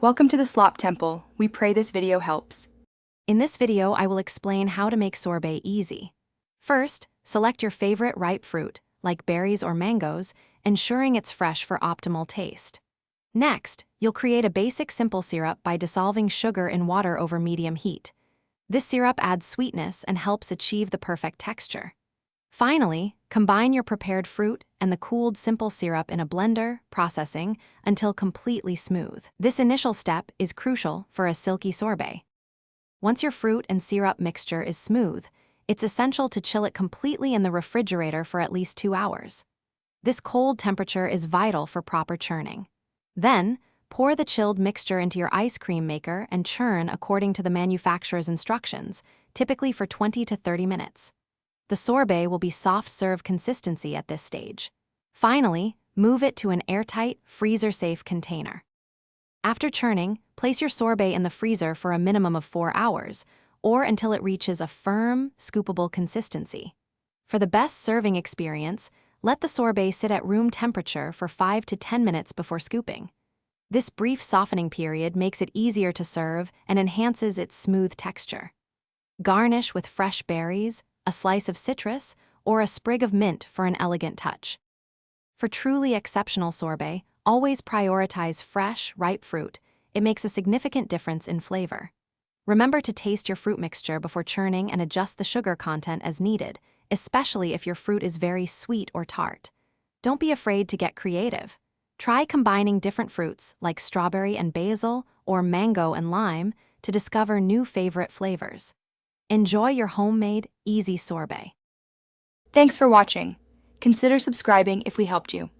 Welcome to the Slop Temple. We pray this video helps. In this video, I will explain how to make sorbet easy. First, select your favorite ripe fruit, like berries or mangoes, ensuring it's fresh for optimal taste. Next, you'll create a basic simple syrup by dissolving sugar in water over medium heat. This syrup adds sweetness and helps achieve the perfect texture. Finally, combine your prepared fruit and the cooled simple syrup in a blender, processing, until completely smooth. This initial step is crucial for a silky sorbet. Once your fruit and syrup mixture is smooth, it's essential to chill it completely in the refrigerator for at least 2 hours. This cold temperature is vital for proper churning. Then, pour the chilled mixture into your ice cream maker and churn according to the manufacturer's instructions, typically for 20 to 30 minutes. The sorbet will be soft-serve consistency at this stage. Finally, move it to an airtight, freezer-safe container. After churning, place your sorbet in the freezer for a minimum of 4 hours, or until it reaches a firm, scoopable consistency. For the best serving experience, let the sorbet sit at room temperature for 5 to 10 minutes before scooping. This brief softening period makes it easier to serve and enhances its smooth texture. Garnish with fresh berries, a slice of citrus, or a sprig of mint for an elegant touch. For truly exceptional sorbet, always prioritize fresh, ripe fruit. It makes a significant difference in flavor. Remember to taste your fruit mixture before churning and adjust the sugar content as needed, especially if your fruit is very sweet or tart. Don't be afraid to get creative. Try combining different fruits like strawberry and basil or mango and lime to discover new favorite flavors. Enjoy your homemade, easy sorbet. Thanks for watching. Consider subscribing if we helped you.